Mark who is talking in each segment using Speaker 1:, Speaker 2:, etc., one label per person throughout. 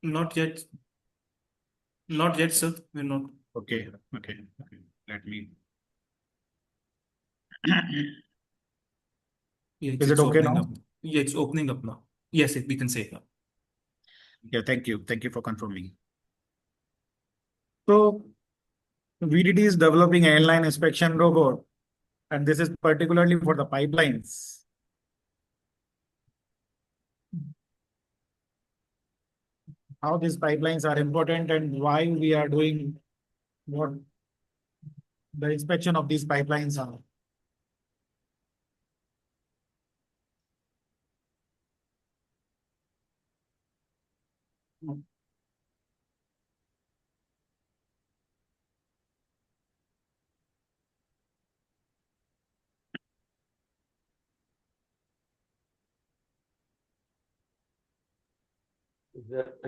Speaker 1: Not yet. Not yet, sir. We're not.
Speaker 2: Okay. Let me.
Speaker 1: Yeah,
Speaker 2: Is it
Speaker 1: it's
Speaker 2: okay
Speaker 1: opening
Speaker 2: now?
Speaker 1: up. Yeah, it's opening up now. Yes, we can say that.
Speaker 2: Yeah, thank you. Thank you for confirming. So VDT is developing an inline inspection robot, and this is particularly for the pipelines. How these pipelines are important and why we are doing what the inspection of these pipelines are.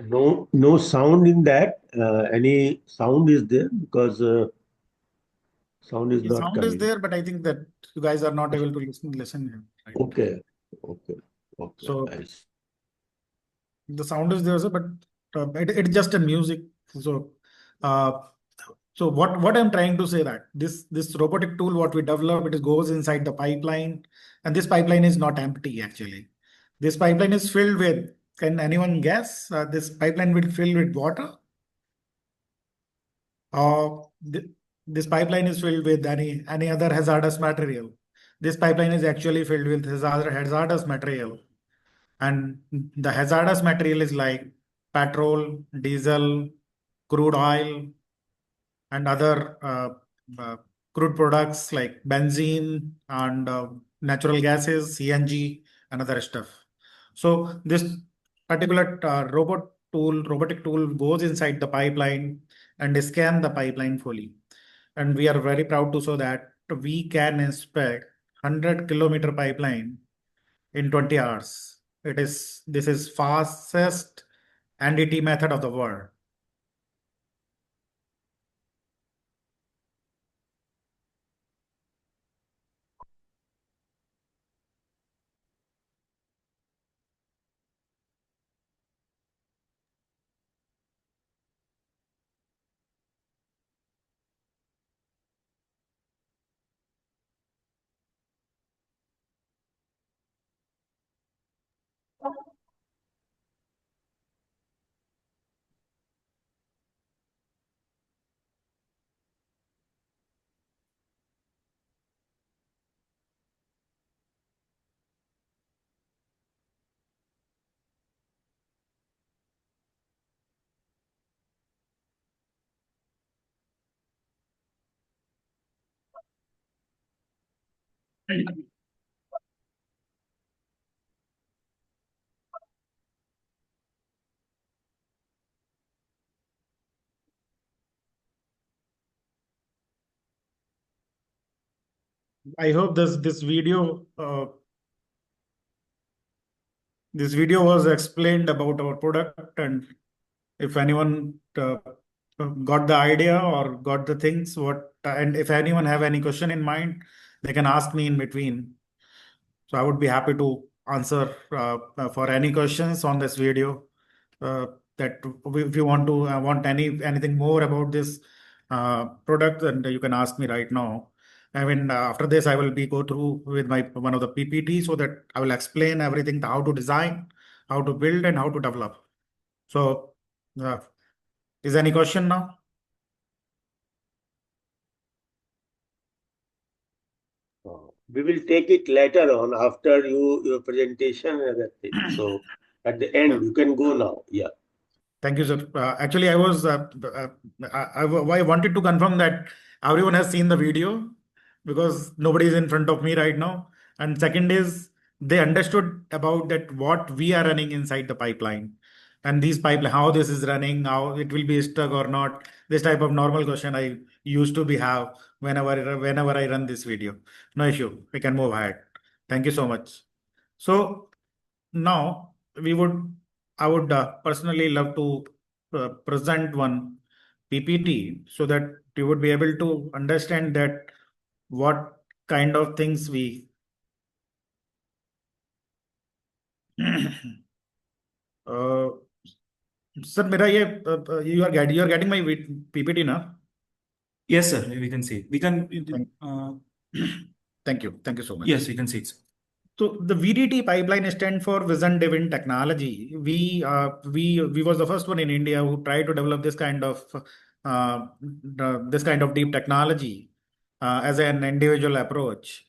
Speaker 3: No sound in that. Any sound is there because sound is
Speaker 2: The
Speaker 3: not
Speaker 2: sound is
Speaker 3: coming.
Speaker 2: there, but I think that you guys are not able to listen. Right?
Speaker 3: Okay, okay, okay.
Speaker 2: So
Speaker 3: I see.
Speaker 2: the sound is there, sir, but it's just a music. So, uh, so what I'm trying to say that this robotic tool what we develop it goes inside the pipeline, and this pipeline is not empty actually. This pipeline is filled with. Can anyone guess? This pipeline will fill with water. This pipeline is filled with any other hazardous material. This pipeline is actually filled with hazardous material, and the hazardous material is like petrol, diesel, crude oil, and other uh, crude products like benzene and natural gases, CNG, and other stuff. So this particular robotic tool goes inside the pipeline and scan the pipeline fully. And we are very proud to show that we can inspect 100-kilometer pipeline in 20 hours. This is fastest NDT method of the world. I hope this video was explained about our product, and if anyone got the idea or got the things what and if anyone have any question in mind, they can ask me in between. So I would be happy to answer for any questions on this video. Uh, that if you want anything more about this product, then you can ask me right now. I mean, after this, I will be go through with my one of the PPT so that I will explain everything, how to design, how to build, and how to develop. So, uh, is any question now?
Speaker 3: We will take it later on after your presentation and other things. So at the
Speaker 2: Yeah.
Speaker 3: end, you can go now. Yeah.
Speaker 2: Thank you, sir. Actually, I wanted to confirm that everyone has seen the video because nobody is in front of me right now. And second is they understood about that what we are running inside the pipeline and these pipeline, how this is running, how it will be stuck or not. This type of normal question I used to be have whenever I run this video. No issue. We can move ahead. Thank you so much. So now I would personally love to present one PPT so that you would be able to understand that what kind of things we uh, Sir, मेरा ये you are getting my PPT ना?
Speaker 1: Yes, sir. We can see. We can.
Speaker 2: Thank,
Speaker 1: Uh,
Speaker 2: thank you so much.
Speaker 1: yes, we can see it.
Speaker 2: So the VDT pipeline stand for Vision Driven Technology. We was the first one in India who tried to develop this kind of deep technology as an individual approach.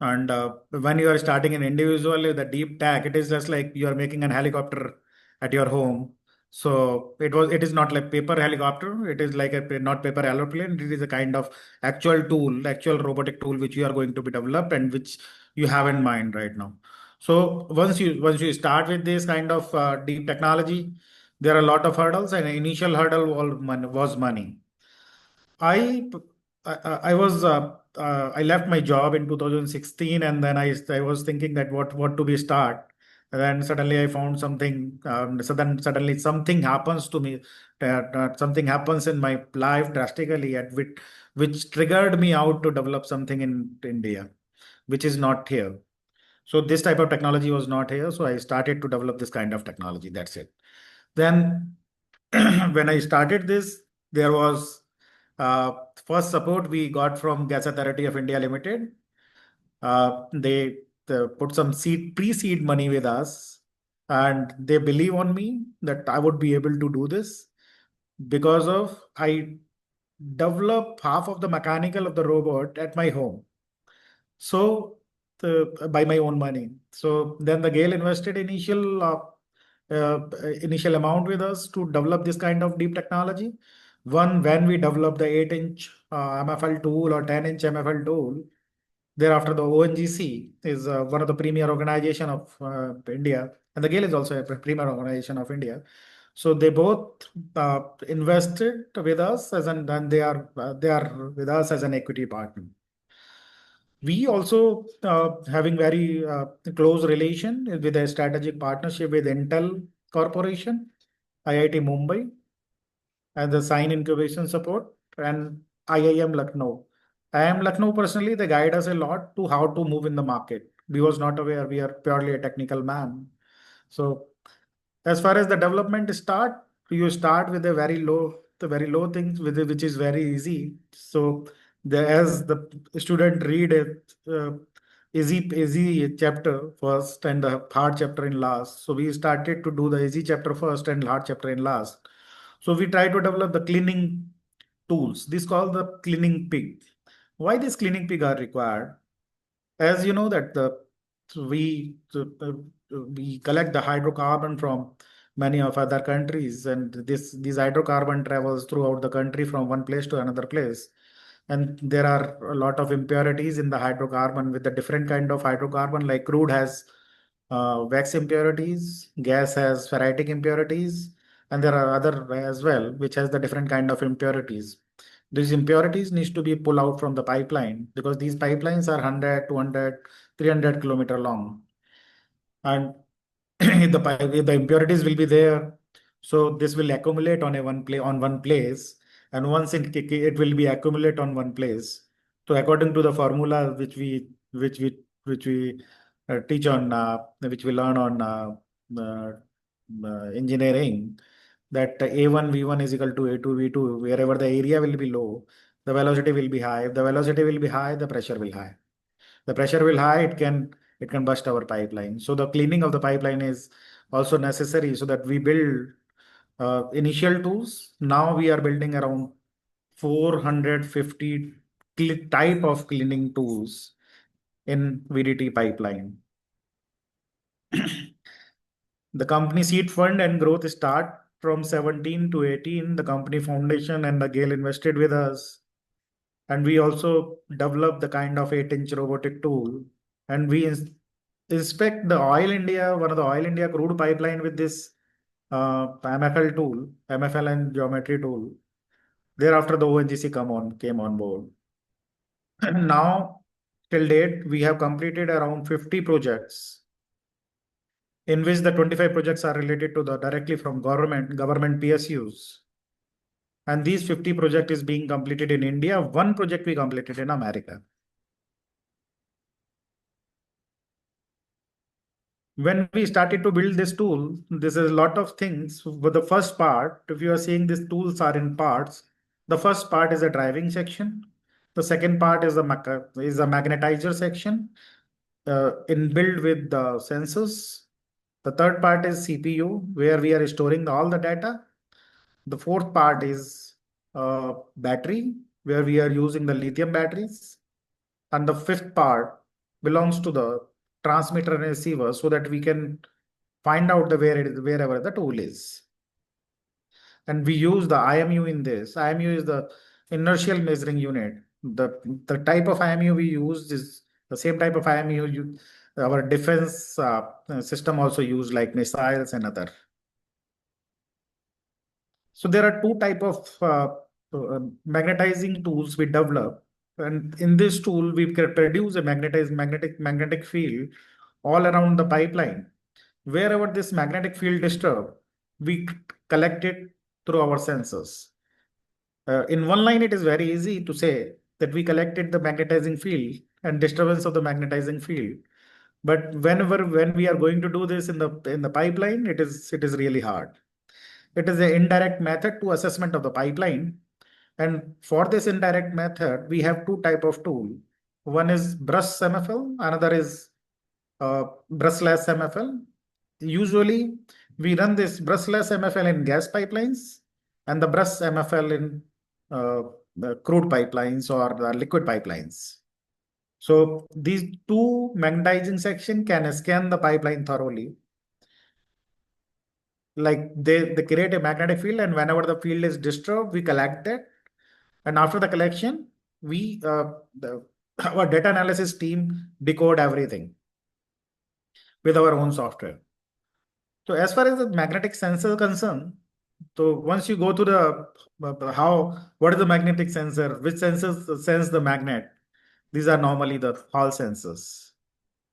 Speaker 2: And when you are starting an individual, the deep tech, it is just like you are making an helicopter at your home. So it is not like paper helicopter. It is like not paper aeroplane. It is a kind of actual tool, actual robotic tool, which you are going to be developed and which you have in mind right now. So once you start with this kind of deep technology, there are a lot of hurdles, and the initial hurdle was money. I I was I left my job in 2016, and then I was thinking that what to be start. And then suddenly I found something. Suddenly something happens to me. Something happens in my life drastically, at which triggered me out to develop something in India, which is not here. So this type of technology was not here. So I started to develop this kind of technology. That's it. Then when I started this, there was uh, first support we got from Gas Authority of India Limited. They put some pre-seed money with us, and they believe on me that I would be able to do this because of I develop half of the mechanical of the robot at my home. So by my own money. So then the Gale invested initial amount with us to develop this kind of deep technology. When we developed the 8-inch MFL tool or 10-inch MFL tool, thereafter the ONGC is one of the premier organization of India, and the Gale is also a premier organization of India. So they both invested with us and they are with us as an equity partner. We also having very close relation with a strategic partnership with Intel Corporation, IIT Mumbai, and the Sign Incubation Support, and IIM Lucknow. IIM Lucknow personally, they guide us a lot to how to move in the market. We was not aware. We are purely a technical man. So as far as the development start, you start with the very low things with which is very easy. So as the student read it, easy chapter first and the hard chapter in last. So we started to do the easy chapter first and hard chapter in last. So we try to develop the cleaning tools. This called the cleaning pig. Why this cleaning pig are required? As you know that we collect the hydrocarbon from many of other countries, and these hydrocarbon travels throughout the country from one place to another place, and there are a lot of impurities in the hydrocarbon with the different kind of hydrocarbon, like crude has wax impurities, gas has ferritic impurities, and there are other as well which has the different kind of impurities. These impurities needs to be pulled out from the pipeline because these pipelines are 100, 200, 300 kilometer long. And if the impurities will be there, so this will accumulate on one place, and once it will be accumulate on one place. So according to the formula which we teach on which we learn on uh, engineering, that A1 V1 is equal to A2 V2. Wherever the area will be low, the velocity will be high. If the velocity will be high, the pressure will high. The pressure will high, it can burst our pipeline. So the cleaning of the pipeline is also necessary, so that we build initial tools. Now we are building around 450 type of cleaning tools in VDT pipeline. The company seed fund and growth start from 17 to 18. The company foundation and the Gale invested with us. And we also developed the kind of 8-inch robotic tool. And we inspect the Oil India, one of the Oil India crude pipeline with this MFL tool, MFL and geometry tool. Thereafter, the ONGC came on board. Now, till date, we have completed around 50 projects, in which the 25 projects are related to the directly from government PSUs. And these 50 project is being completed in India. One project we completed in America. when we started to build this tool, this is a lot of things. But the first part, if you are seeing these tools are in parts, the first part is a driving section. The second part is a magnetizer section inbuilt with the sensors. The third part is CPU, where we are storing all the data. The fourth part is battery, where we are using the lithium batteries. And the fifth part belongs to the transmitter and receiver so that we can find out the where it is, wherever the tool is. And we use the IMU in this. IMU is the inertial measuring unit. The type of IMU we use is the same type of IMU our defense system also use, like missiles and other. So there are two type of magnetizing tools we develop, and in this tool we can produce a magnetic field all around the pipeline. Wherever this magnetic field disturb, we collect it through our sensors. In one line, it is very easy to say that we collected the magnetizing field and disturbance of the magnetizing field. But when we are going to do this in the pipeline, it is really hard. It is an indirect method to assessment of the pipeline. And for this indirect method, we have two type of tool. One is brush MFL, another is brushless MFL. Usually, we run this brushless MFL in gas pipelines and the brush MFL in the crude pipelines or the liquid pipelines. So these two magnetizing section can scan the pipeline thoroughly. Like they create a magnetic field, and whenever the field is disturbed, we collect that. And after the collection, our data analysis team decode everything with our own software. So as far as the magnetic sensor concerned, so once you go to the what is the magnetic sensor, which sensors sense the magnet? These are normally the Hall sensors.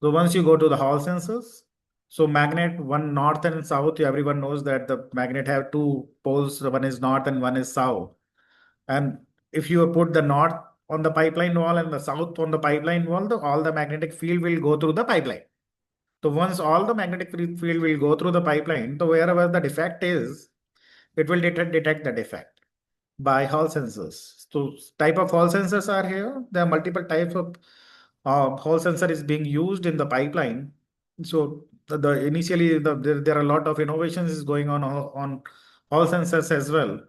Speaker 2: So once you go to the Hall sensors, so magnet one north and south, everyone knows that the magnet have two poles, one is north and one is south. And if you put the north on the pipeline wall and the south on the pipeline wall, all the magnetic field will go through the pipeline. So once all the magnetic field will go through the pipeline, so wherever the defect is, it will detect the defect by Hall sensors. So type of Hall sensors are here. There are multiple types of Hall sensor is being used in the pipeline. So initially there are a lot of innovations is going on Hall sensors as well.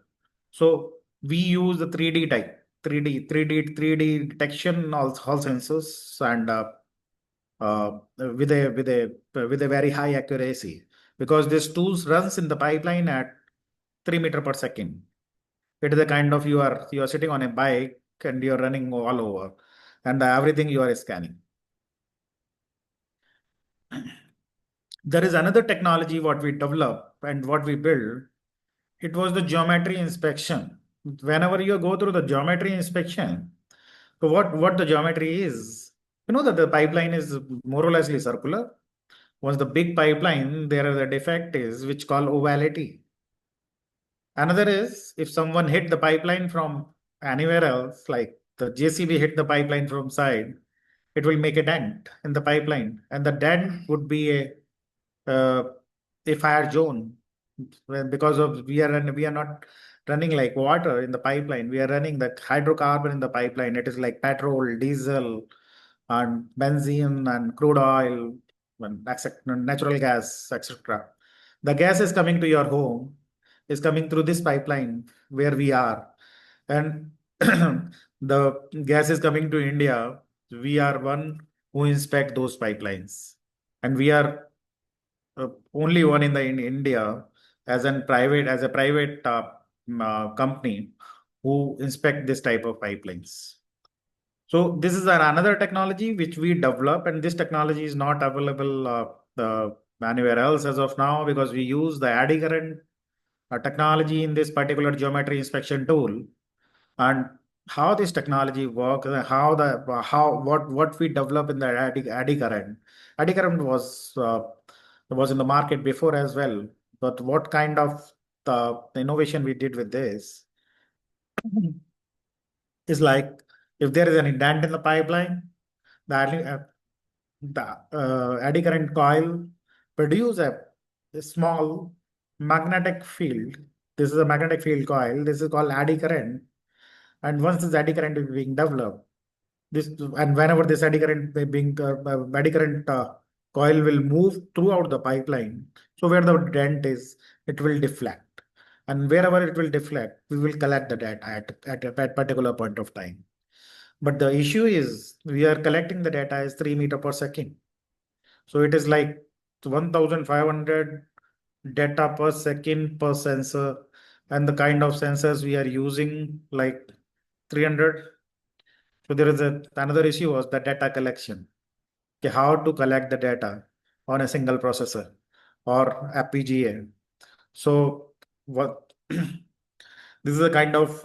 Speaker 2: So we use the 3D type, 3D detection Hall sensors and with a very high accuracy, because this tools runs in the pipeline at 3 meter per second. It is a kind of you are sitting on a bike and you're running all over, and everything you are scanning. There is another technology what we develop and what we build. It was the geometry inspection. Whenever you go through the geometry inspection, so what the geometry is, you know that the pipeline is more or less circular. Once the big pipeline, there is a defect is which called ovality. Another is if someone hit the pipeline from anywhere else, like the JCB hit the pipeline from side, it will make a dent in the pipeline, and the dent would be uh, a fire zone. Because of we are not running like water in the pipeline. We are running the hydrocarbon in the pipeline. It is like petrol, diesel, and benzene and crude oil, and natural gas, etc. The gas is coming to your home, is coming through this pipeline where we are, and the gas is coming to India. We are one who inspect those pipelines, and we are only one in India as a private company who inspect this type of pipelines. So this is another technology which we develop, and this technology is not available anywhere else as of now, because we use the eddy current technology in this particular geometry inspection tool. And how this technology works, and how what we develop in the eddy current. Eddy current was in the market before as well, but what kind of the innovation we did with this is like, if there is any dent in the pipeline, the eddy current coil produce a small magnetic field. This is a magnetic field coil. This is called eddy current. And once this eddy current is being developed, this and whenever this eddy current coil will move throughout the pipeline. So where the dent is, it will deflect, and wherever it will deflect, we will collect the data at a particular point of time. But the issue is we are collecting the data as 3 meter per second. So it is like 1,500 data per second per sensor, and the kind of sensors we are using like 300. So there is another issue was the data collection. Okay, how to collect the data on a single processor or FPGA. So what this is a kind of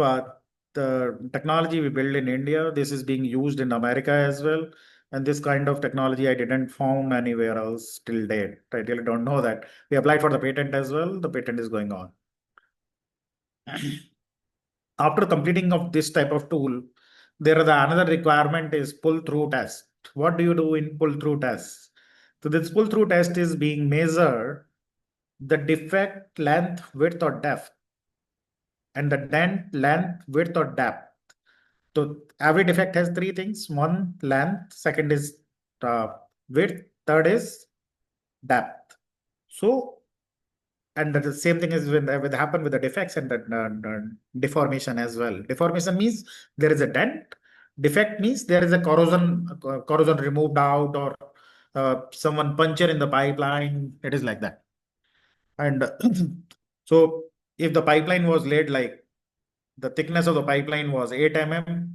Speaker 2: the technology we build in India. This is being used in America as well. And this kind of technology I didn't found anywhere else till date. I really don't know that. We applied for the patent as well. The patent is going on. After completing of this type of tool, there are the another requirement is pull-through test. What do you do in pull-through test? So this pull-through test is being measured the defect length, width, or depth, and the dent length, width, or depth. So every defect has three things: one, length; second is width; third is depth. So, and the same thing is when will happen with the defects and the deformation as well. Deformation means there is a dent. Defect means there is a corrosion removed out, or someone puncture in the pipeline. It is like that. And so if the pipeline was laid like the thickness of the pipeline was 8 mm,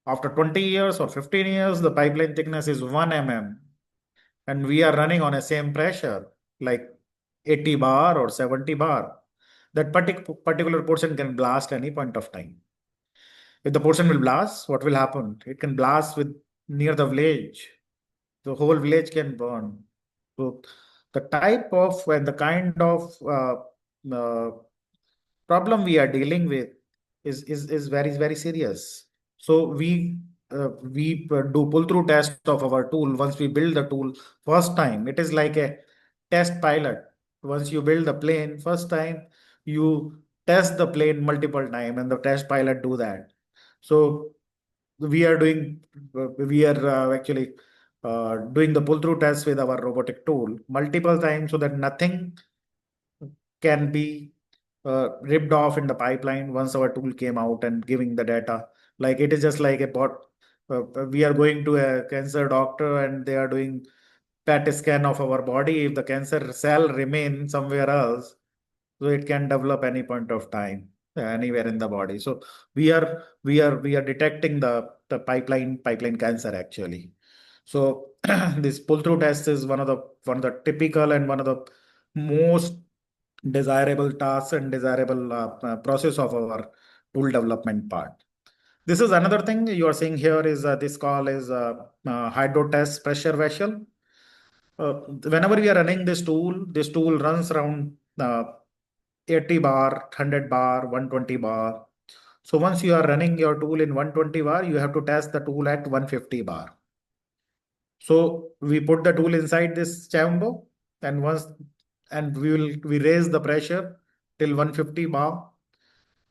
Speaker 2: after 20 years or 15 years, the pipeline thickness is 1 mm, and we are running on a same pressure like 80 bar or 70 bar. That particular portion can blast any point of time. If the portion will blast, what will happen? It can blast with near the village. The whole village can burn. So the type of and the kind of uh, problem we are dealing with is very serious. So we do pull through test of our tool. Once we build the tool first time, it is like a test pilot. Once you build the plane first time, you test the plane multiple time, and the test pilot do that. So we are doing we are actually doing the pull through test with our robotic tool multiple times so that nothing can be ripped off in the pipeline once our tool came out and giving the data. Like it is just like a bot. We are going to a cancer doctor and they are doing PET scan of our body. If the cancer cell remain somewhere else, so it can develop any point of time anywhere in the body. So we are detecting the pipeline cancer actually. So this pull through test is one of the typical and one of the most desirable tasks and desirable process of our tool development part. This is another thing you are seeing here is this call is hydro test pressure vessel. Whenever we are running this tool runs around 80 bar, 100 bar, 120 bar. So once you are running your tool in 120 bar, you have to test the tool at 150 bar. So we put the tool inside this chamber, and we raise the pressure till 150 bar.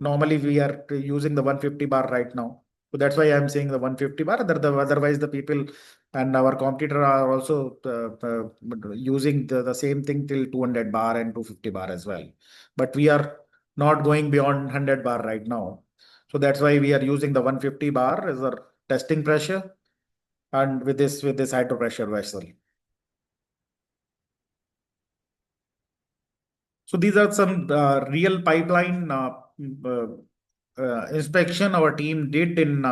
Speaker 2: Normally we are using the 150 bar right now. So that's why I'm saying the 150 bar. Otherwise, the people and our competitor are also using the same thing till 200 bar and 250 bar as well. But we are not going beyond 100 bar right now. So that's why we are using the 150 bar as our testing pressure, and with this hydro pressure vessel. So these are some real pipeline uh, inspection our team did in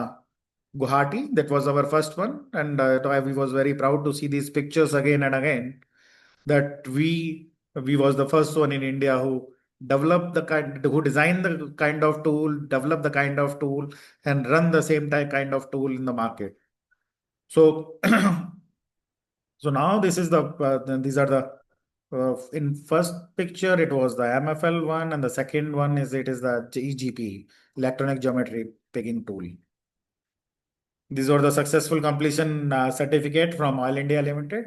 Speaker 2: Guwahati. That was our first one, and we was very proud to see these pictures again and again. That we was the first one in India who who designed the kind of tool, developed the kind of tool, and run the same type kind of tool in the market. So so now this is these are the in first picture it was the MFL one, and the second one is the EGP, electronic geometry picking tool. These are the successful completion certificate from Oil India Limited.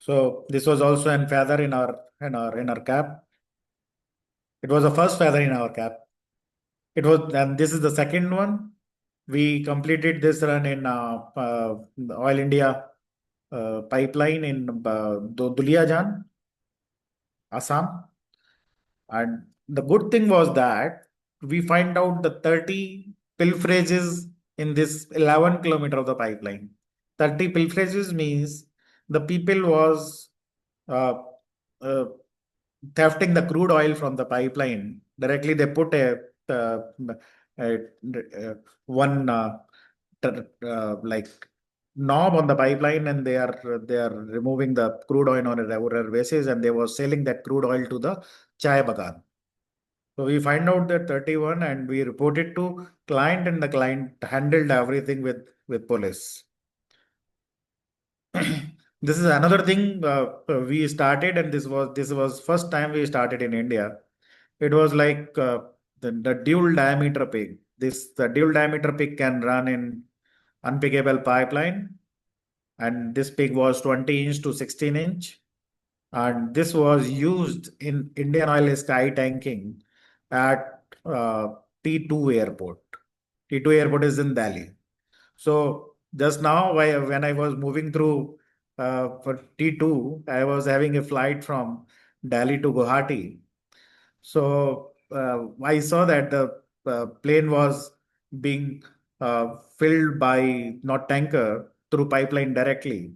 Speaker 2: So this was also an feather in our cap. It was the first feather in our cap. It was, and this is the second one. We completed this run in the Oil India pipeline in Duliajan, Assam. And the good thing was that we find out the 30 pilferages in this 11 kilometer of the pipeline. 30 pilferages means the people was uh, uh, thefting the crude oil from the pipeline. Directly they put a one like knob on the pipeline, and they are removing the crude oil on a regular basis, and they were selling that crude oil to the chai bagan. So we find out that 31 and we reported to client, and the client handled everything with police. This is another thing we started, and this was first time we started in India. It was like the dual diameter pig. The dual diameter pig can run in unpickable pipeline, and this pig was 20 inch to 16 inch, and this was used in Indian Oil sky tanking at T2 airport. T2 airport is in Delhi. So just now, when I was moving through for T2, I was having a flight from Delhi to Guwahati. So I saw that the plane was being filled by not tanker through pipeline directly.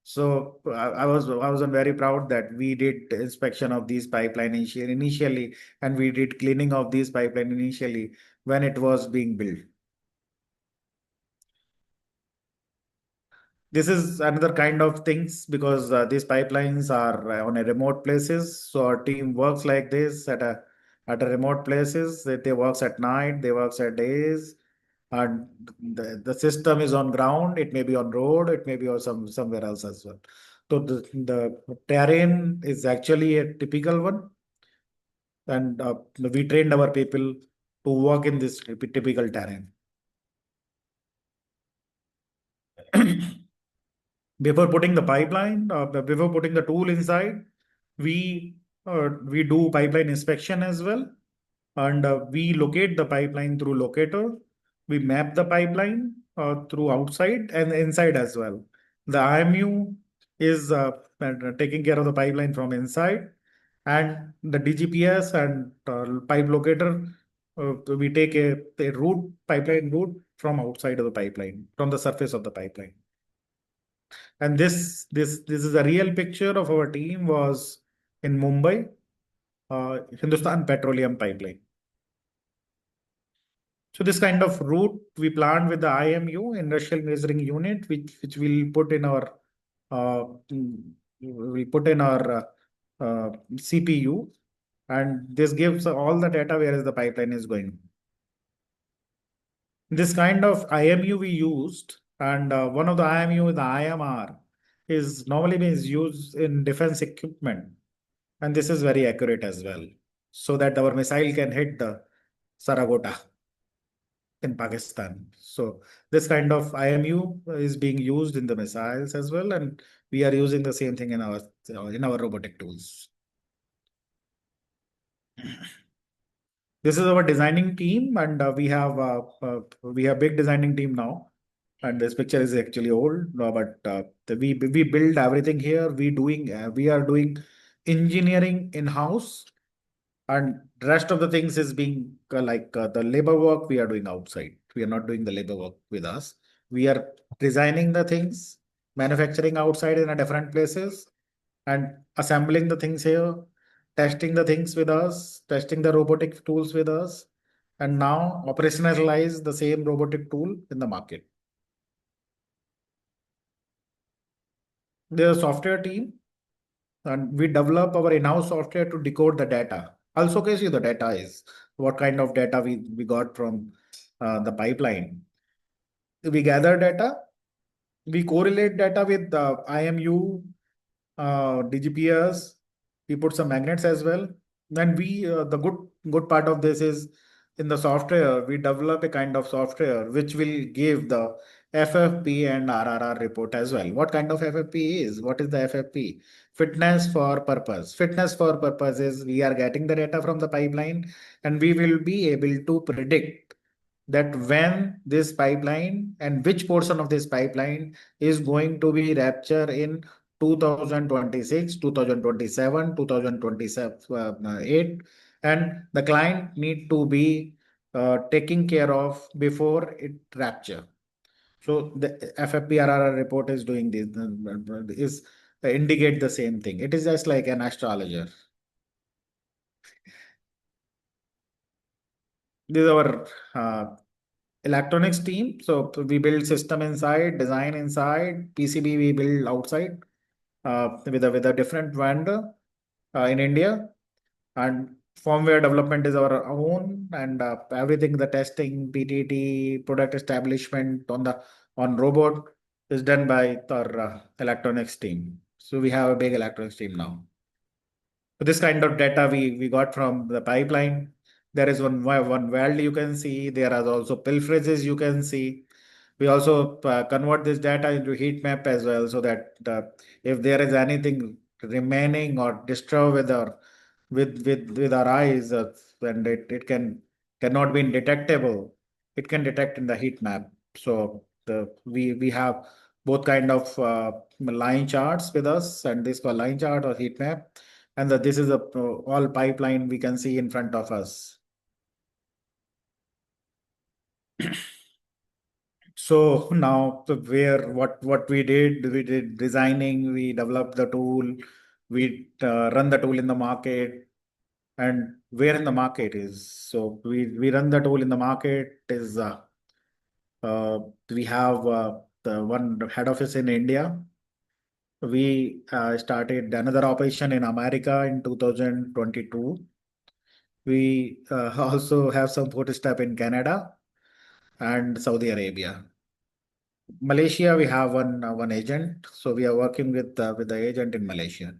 Speaker 2: So I was very proud that we did inspection of these pipeline initially, and we did cleaning of these pipeline initially when it was being built. This is another kind of things because these pipelines are on a remote places. So our team works like this at a remote places. They works at night, they works at days, and the system is on ground. It may be on road, it may be on somewhere else as well. So the terrain is actually a typical one, and we trained our people to work in this typical terrain. Before putting the pipeline, before putting the tool inside, we do pipeline inspection as well, and we locate the pipeline through locator. We map the pipeline through outside and inside as well. The IMU is taking care of the pipeline from inside, and the DGPS and pipe locator, we take a route, pipeline route from outside of the pipeline, from the surface of the pipeline. And this is a real picture of our team was in Mumbai, Hindustan Petroleum Pipeline. So this kind of route we planned with the IMU, Industrial Measuring Unit, which we'll put in our CPU, and this gives all the data where is the pipeline is going. This kind of IMU we used, and one of the IMU, the IMR, is normally is used in defense equipment, and this is very accurate as well, so that our missile can hit the Saragota in Pakistan. So this kind of IMU is being used in the missiles as well, and we are using the same thing in our robotic tools. This is our designing team, and we have big designing team now. And this picture is actually old, but we build everything here. We are doing engineering in house, and rest of the things is being like the labor work we are doing outside. We are not doing the labor work with us. We are designing the things, manufacturing outside in a different places, and assembling the things here, testing the things with us, testing the robotic tools with us, and now operationalize the same robotic tool in the market. There's a software team, and we develop our in-house software to decode the data. I'll showcase you the data is what kind of data we got from the pipeline. We gather data, we correlate data with the IMU, DGPS. We put some magnets as well. Then the good part of this is in the software we develop a kind of software which will give the FFP and RRR report as well. What kind of FFP is? What is the FFP? Fitness for purpose. Fitness for purpose is we are getting the data from the pipeline and we will be able to predict that when this pipeline and which portion of this pipeline is going to be rapture in 2026, 2027, 2028, and the client need to be taken care of before it rapture. So the FFPRR report is doing this, is indicate the same thing. It is just like an astrologer. This is our electronics team. So we build system inside, design inside, PCB we build outside with a different vendor in India. And firmware development is our own, and everything the testing, PTT, product establishment on robot is done by our electronics team. So we have a big electronics team now. So this kind of data we got from the pipeline. There is one weld you can see. There are also pilferages you can see. We also convert this data into heat map as well, so that if there is anything remaining or disturbed with our eyes, and it cannot be detectable, it can detect in the heat map. So we have both kind of line charts with us, and this called line chart or heat map, and this is a all pipeline we can see in front of us. So now what we did designing, we developed the tool, we run the tool in the market, and where in the market is. So we run the tool in the market is we have the one head office in India. We started another operation in America in 2022. We also have some footstep in Canada and Saudi Arabia. Malaysia, we have one agent, so we are working with the agent in Malaysia.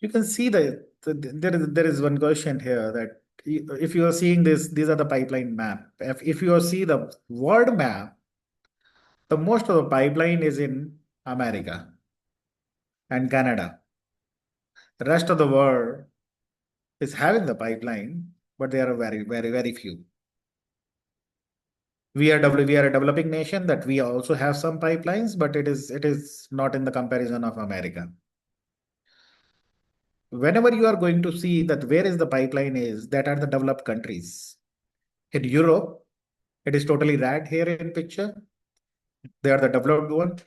Speaker 2: You can see there is one question here that if you are seeing this, these are the pipeline map. If you see the world map, the most of the pipeline is in America and Canada. The rest of the world is having the pipeline, but they are very few. We are a developing nation that we also have some pipelines, but it is not in the comparison of America. Whenever you are going to see that where is the pipeline is, that are the developed countries. In Europe, it is totally red here in picture. They are the developed one.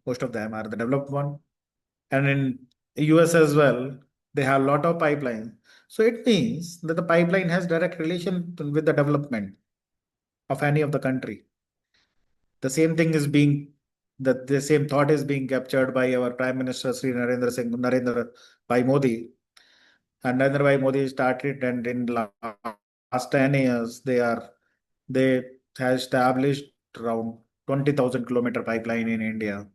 Speaker 2: Most of them are the developed one. And in US as well, they have a lot of pipelines. So it means that the pipeline has direct relation with the development of any of the country. The same thing is being that the same thought is being captured by our Prime Minister Sri Narendra Bhai Modi. And Narendra Bhai Modi started, and in last 10 years they have established around 20,000 kilometer pipeline in India.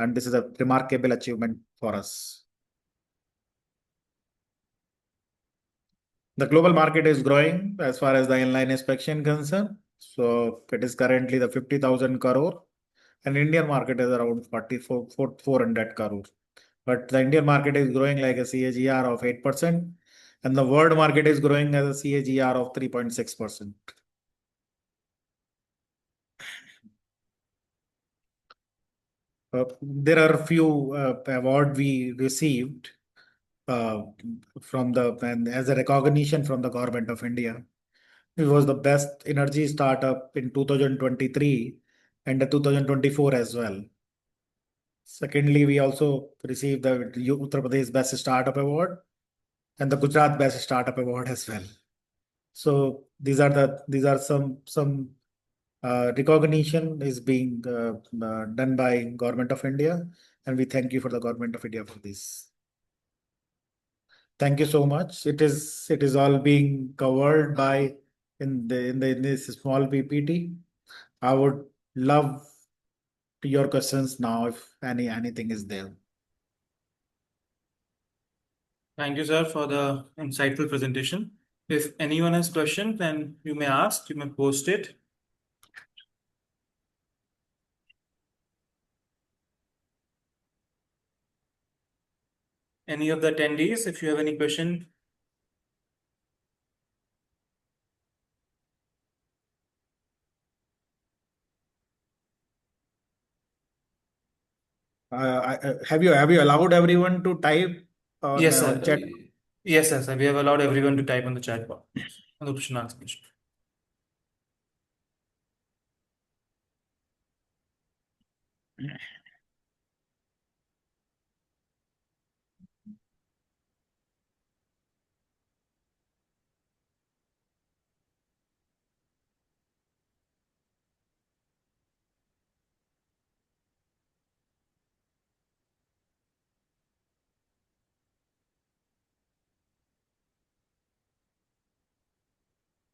Speaker 2: And this is a remarkable achievement for us. The global market is growing as far as the inline inspection concerned. So it is currently the 50,000 crore, and Indian market is around 400 crore. But the Indian market is growing like a CAGR of 8%, and the world market is growing as a CAGR of 3.6%. There are a few award we received and as a recognition from the government of India. It was the best energy startup in 2023 and the 2024 as well. Secondly, we also received the Uttar Pradesh Best Startup Award and the Gujarat Best Startup Award as well. So these are some recognition is being done by Government of India, and we thank you for the Government of India for this. Thank you so much. It is all being covered by in this small PPT. I would love your questions now if anything is there.
Speaker 1: Thank you, sir, for the insightful presentation. If anyone has question, then you may ask, you may post it. Any of the attendees, if you have any question.
Speaker 2: Have you allowed everyone to type
Speaker 1: Yes,
Speaker 2: on
Speaker 1: sir.
Speaker 2: chat?
Speaker 1: Yes, sir. We have allowed everyone to type on the chat box on the question answer question.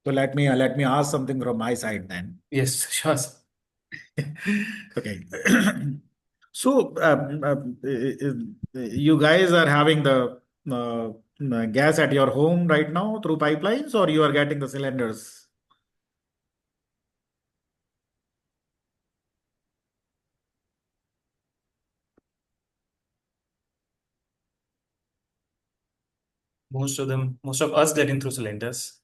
Speaker 2: So let me ask something from my side then.
Speaker 1: Yes, sure, sir.
Speaker 2: Okay. So you guys are having the gas at your home right now through pipelines, or you are getting the cylinders?
Speaker 1: Most of us getting through cylinders.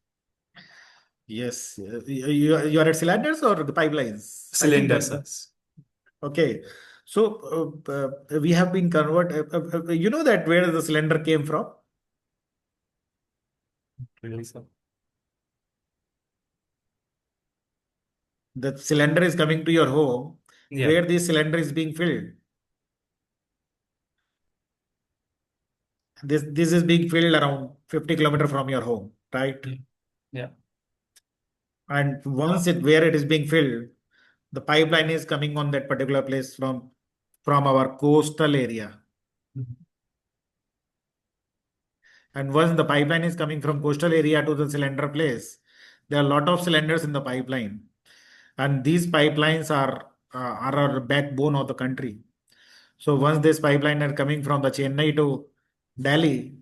Speaker 2: Yes. You are at cylinders or the pipelines? I think
Speaker 1: Cylinders,
Speaker 2: both.
Speaker 1: sir.
Speaker 2: Okay. So we have been you know that where the cylinder came from?
Speaker 1: Really, sir.
Speaker 2: The cylinder is coming to your home,
Speaker 1: Yeah.
Speaker 2: where this cylinder is being filled. This is being filled around 50 kilometers from your home, right?
Speaker 1: Yeah. Yeah.
Speaker 2: And once it where it is being filled, the pipeline is coming on that particular place from our coastal area.
Speaker 1: Mhm.
Speaker 2: And once the pipeline is coming from coastal area to the cylinder place, there are a lot of cylinders in the pipeline, and these pipelines are our backbone of the country. So once this pipeline are coming from the Chennai to Delhi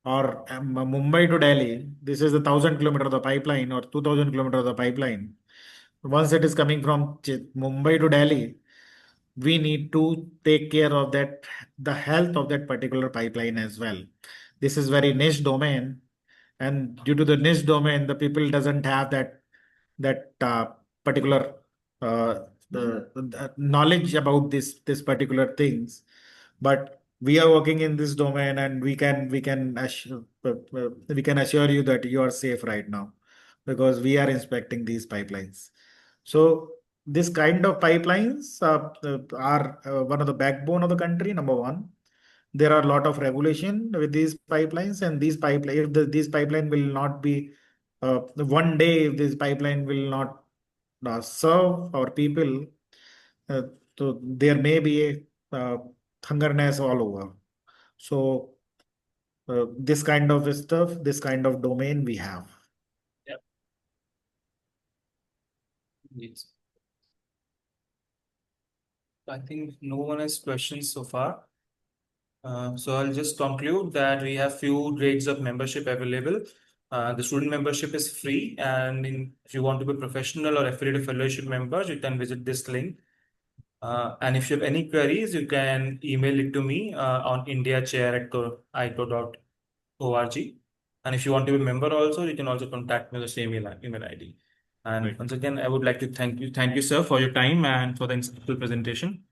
Speaker 2: or Mumbai to Delhi, this is the 1,000 kilometer of the pipeline or 2,000 kilometer of the pipeline. Once it is coming from Mumbai to Delhi, we need to take care of that, the health of that particular pipeline as well. This is very niche domain, and due to the niche domain, the people doesn't have that particular uh, the knowledge about this particular things. But we are working in this domain, and we can assure you that you are safe right now, because we are inspecting these pipelines. So this kind of pipelines are one of the backbone of the country. Number one, there are a lot of regulation with these pipelines, and these pipeline will not be one day, if this pipeline will not serve our people, uh, so there may be a hungerness all over. So this kind of stuff, this kind of domain we have.
Speaker 1: Yeah. Yes. I think no one has questions so far. So I'll just conclude that we have few grades of membership available. The student membership is free, and if you want to be professional or affiliate fellowship members, you can visit this link. And if you have any queries, you can email it to me on indiachair@ito.org. And if you want to be a member also, you can also contact me on the same email ID. And
Speaker 2: Right.
Speaker 1: once again, I would like to thank you, sir, for your time and for the insightful presentation.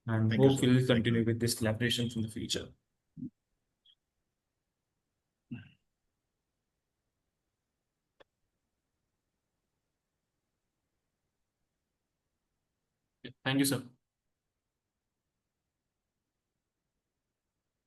Speaker 1: And
Speaker 2: Thank you,
Speaker 1: hope
Speaker 2: sir.
Speaker 1: we'll
Speaker 2: Thank
Speaker 1: continue
Speaker 2: you.
Speaker 1: with this collaboration in the future. Thank you, sir.